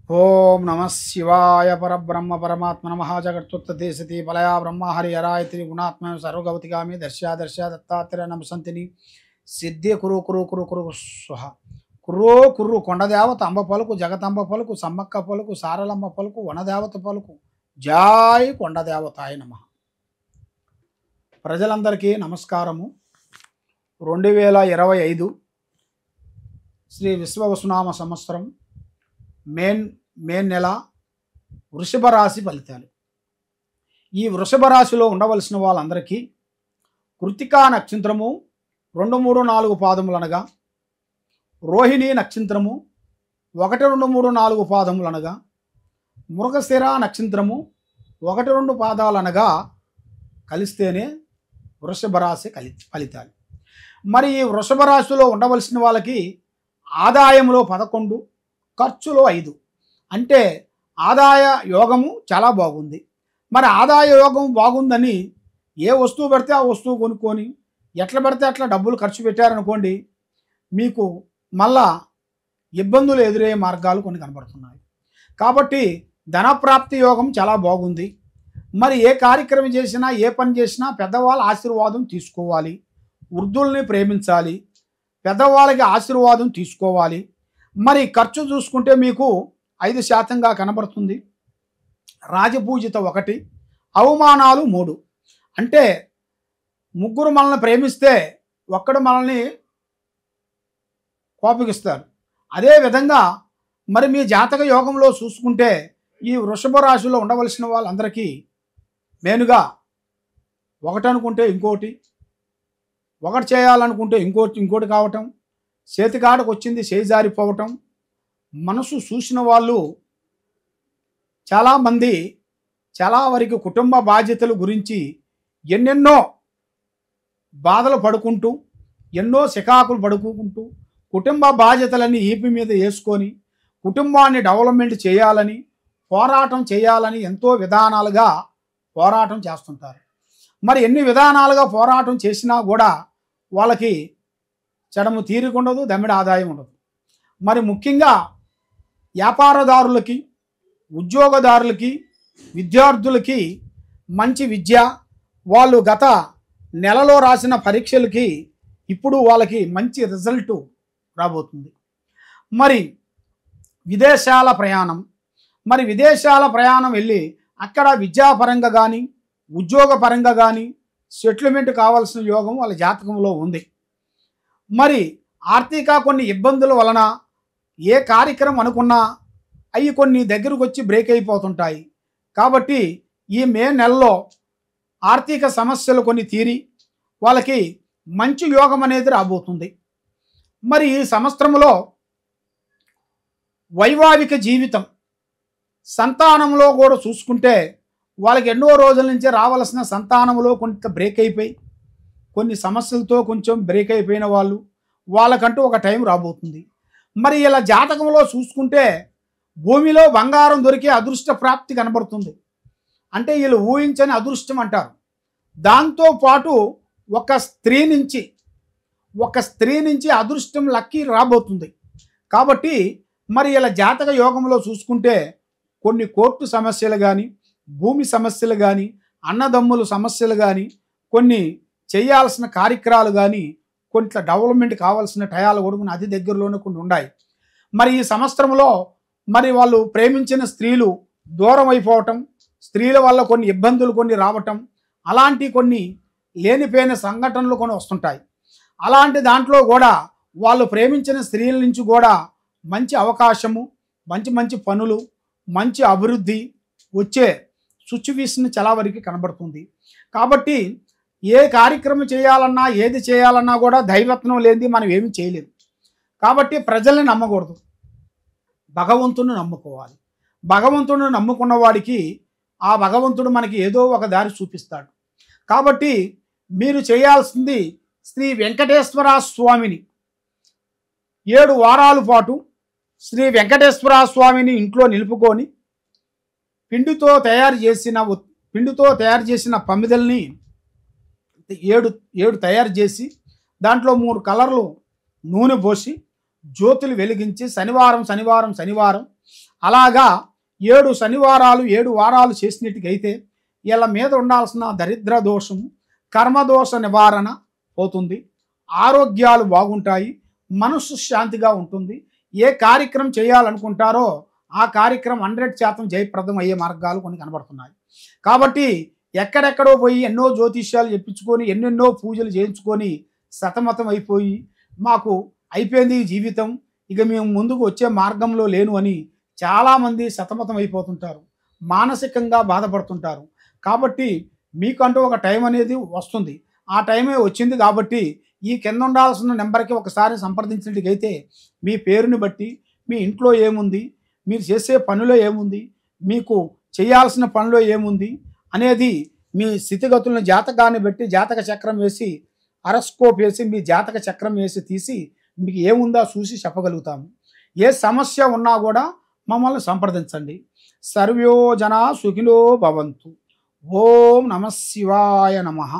ఓం నమ శివాయ పరబ్రహ్మ పరమాత్మ నమ జగత్తుత్తే సతి పలయా బ్రహ్మ హరి హరాయత్రి గుణాత్మ సర్వగవతిగామి దర్శ దత్తాత్రేయ నమసంతిని సిద్ధి కురు కురు కురు కురు స్వహ కుర్రో కుర్రు కొండదేవత అంబ పలుకు జగతంబ పలుకు సమ్మక్క పలుకు సారలమ్మ పలుకు వనదేవత పలుకు జాయ్ కొండదేవతాయ నమ. ప్రజలందరికీ నమస్కారము. 2025 శ్రీ విశ్వవసునామ సంవత్సరం మే నెల వృషభ రాశి ఫలితాలు. ఈ వృషభ రాశిలో ఉండవలసిన వాళ్ళందరికీ కృతికా నక్షత్రము 2, 3, 4 పాదములు అనగా, రోహిణి నక్షత్రము 1, 2, 3, 4 పాదములు అనగా, మృగశిర నక్షత్రము 1, 2 పాదాలు అనగా కలిస్తేనే వృషభ రాశి ఫలితాలు. మరి ఈ వృషభ రాశిలో ఉండవలసిన వాళ్ళకి ఆదాయంలో 11, ఖర్చులో 5, అంటే ఆదాయ యోగము చాలా బాగుంది. మరి ఆదాయ యోగం బాగుందని ఏ వస్తువు పెడితే ఆ వస్తువు కొనుక్కొని ఎట్లా పెడితే అట్లా డబ్బులు ఖర్చు పెట్టారనుకోండి, మీకు మళ్ళా ఇబ్బందులు ఎదురయ్యే మార్గాలు కొన్ని కనబడుతున్నాయి. కాబట్టి ధనప్రాప్తి యోగం చాలా బాగుంది. మరి ఏ కార్యక్రమం చేసినా ఏ పని చేసినా పెద్దవాళ్ళ ఆశీర్వాదం తీసుకోవాలి. వృద్ధుల్ని ప్రేమించాలి, పెద్దవాళ్ళకి ఆశీర్వాదం తీసుకోవాలి. మరి ఖర్చు చూసుకుంటే మీకు 5% కనబడుతుంది. రాజపూజిత 1, అవమానాలు 3. అంటే ముగ్గురు మనల్ని ప్రేమిస్తే ఒక్కడు మనల్ని కోపగిస్తారు. అదేవిధంగా మరి మీ జాతక యోగంలో చూసుకుంటే ఈ వృషభ రాశిలో ఉండవలసిన వాళ్ళందరికీ మెయిన్గా ఒకటి అనుకుంటే ఇంకోటి, ఒకటి చేయాలనుకుంటే ఇంకోటి కావటం, చేతికాడకు వచ్చింది చేయి జారిపోవటం, మనసు చూసిన వాళ్ళు చాలామంది చాలా వరకు కుటుంబ బాధ్యతల గురించి ఎన్నెన్నో బాధలు పడుకుంటూ, ఎన్నో చికాకులు పడుకుంటూ, కుటుంబ బాధ్యతలన్నీ ఈపి మీద వేసుకొని కుటుంబాన్ని డెవలప్మెంట్ చేయాలని, పోరాటం చేయాలని ఎంతో విధానాలుగా పోరాటం చేస్తుంటారు. మరి ఎన్ని విధానాలుగా పోరాటం చేసినా కూడా వాళ్ళకి చెడము తీరిక ఉండదు, దమ్మిడి ఆదాయం ఉండదు. మరి ముఖ్యంగా వ్యాపారదారులకి, ఉద్యోగదారులకి, విద్యార్థులకి మంచి విద్య, వాళ్ళు గత నెలలో రాసిన పరీక్షలకి ఇప్పుడు వాళ్ళకి మంచి రిజల్ట్ రాబోతుంది. మరి విదేశాల ప్రయాణం వెళ్ళి అక్కడ విద్యాపరంగా కానీ ఉద్యోగపరంగా కానీ సెటిల్మెంట్ కావాల్సిన యోగం వాళ్ళ జాతకంలో ఉంది. మరి ఆర్థిక కొన్ని ఇబ్బందుల వలన ఏ కార్యక్రమం అనుకున్నా అవి కొన్ని దగ్గరకు వచ్చి బ్రేక్ అయిపోతుంటాయి. కాబట్టి ఈ మే నెలలో ఆర్థిక సమస్యలు కొన్ని తీరి వాళ్ళకి మంచి యోగం అనేది రాబోతుంది. మరి ఈ సంవత్సరంలో వైవాహిక జీవితం, సంతానంలో కూడా చూసుకుంటే వాళ్ళకి ఎన్నో రోజుల నుంచి రావాల్సిన సంతానంలో కొంత బ్రేక్ అయిపోయి కొన్ని సమస్యలతో కొంచెం బ్రేక్ అయిపోయిన వాళ్ళకంటూ ఒక టైం రాబోతుంది. మరి ఇలా జాతకంలో చూసుకుంటే భూమిలో బంగారం దొరికే అదృష్ట ప్రాప్తి కనబడుతుంది. అంటే వీళ్ళు ఊహించని అదృష్టం అంటారు. దాంతోపాటు ఒక స్త్రీ నుంచి అదృష్టం లక్కీ రాబోతుంది. కాబట్టి మరి ఇలా జాతక యోగంలో చూసుకుంటే కొన్ని కోర్టు సమస్యలు కానీ, భూమి సమస్యలు కానీ, అన్నదమ్ముల సమస్యలు కానీ, కొన్ని చేయాల్సిన కార్యక్రమాలు కానీ, కొంత డెవలప్మెంట్ కావాల్సిన టయాలు కూడా అతి దగ్గరలోనే కొన్ని ఉన్నాయి. మరి ఈ సంవత్సరంలో మరి వాళ్ళు ప్రేమించిన స్త్రీలు దూరం అయిపోవటం, స్త్రీల వల్ల కొన్ని ఇబ్బందులు కొన్ని రావటం, అలాంటి కొన్ని లేనిపోయిన సంఘటనలు కొన్ని వస్తుంటాయి. అలాంటి దాంట్లో కూడా వాళ్ళు ప్రేమించిన స్త్రీల నుంచి కూడా మంచి అవకాశము, మంచి పనులు, మంచి అభివృద్ధి వచ్చే సిచ్యువేషన్ చాలా వరకు కనబడుతుంది. కాబట్టి ఏ కార్యక్రమం చేయాలన్నా ఏది చేయాలన్నా కూడా దైవత్వం లేనిది మనం ఏమి చేయలేము. కాబట్టి ప్రజల్ని నమ్మకూడదు, భగవంతుని నమ్ముకోవాలి. భగవంతుడిని నమ్ముకున్న వాడికి ఆ భగవంతుడు మనకి ఏదో ఒక దారి చూపిస్తాడు. కాబట్టి మీరు చేయాల్సింది శ్రీ వెంకటేశ్వర స్వామిని 7 వారాల పాటు శ్రీ వెంకటేశ్వర స్వామిని ఇంట్లో నిలుపుకొని పిండితో తయారు చేసిన పమిదల్ని 7 తయారు చేసి దాంట్లో 3 కలర్లు నూనె పోసి జ్యోతులు వెలిగించి శనివారం అలాగా 7 శనివారాలు 7 వారాలు చేసినట్టుగైతే వీళ్ళ మీద ఉండాల్సిన దరిద్ర దోషము కర్మదోష నివారణ పోతుంది, ఆరోగ్యాలు బాగుంటాయి, మనస్సు శాంతిగా ఉంటుంది. ఏ కార్యక్రమం చేయాలనుకుంటారో ఆ కార్యక్రమం 100% జయప్రదం అయ్యే మార్గాలు కొన్ని కనబడుతున్నాయి. కాబట్టి ఎక్కడెక్కడో పోయి ఎన్నో జ్యోతిష్యాలు చెప్పించుకొని ఎన్నెన్నో పూజలు చేయించుకొని సతమతం అయిపోయి మాకు అయిపోయింది ఈ జీవితం, ఇక మేము ముందుకు వచ్చే మార్గంలో లేను అని చాలామంది సతమతం అయిపోతుంటారు, మానసికంగా బాధపడుతుంటారు. కాబట్టి మీకంటూ ఒక టైం అనేది వస్తుంది, ఆ టైమే వచ్చింది. కాబట్టి ఈ కింద ఉండాల్సిన నెంబర్కి ఒకసారి సంప్రదించినట్టుగైతే మీ పేరుని బట్టి మీ ఇంట్లో ఏముంది, మీరు చేసే పనిలో ఏముంది, మీకు చేయాల్సిన పనిలో ఏముంది అనేది మీ స్థితిగతులను జాతకాన్ని బట్టి జాతక చక్రం వేసి అరస్కోప్ వేసి మీ జాతక చక్రం వేసి తీసి మీకు ఏముందో చూసి చెప్పగలుగుతాము. ఏ సమస్య ఉన్నా కూడా మమ్మల్ని సంప్రదించండి. సర్వో జనా సుఖినో భవంతు. ఓం నమః శివాయ నమః.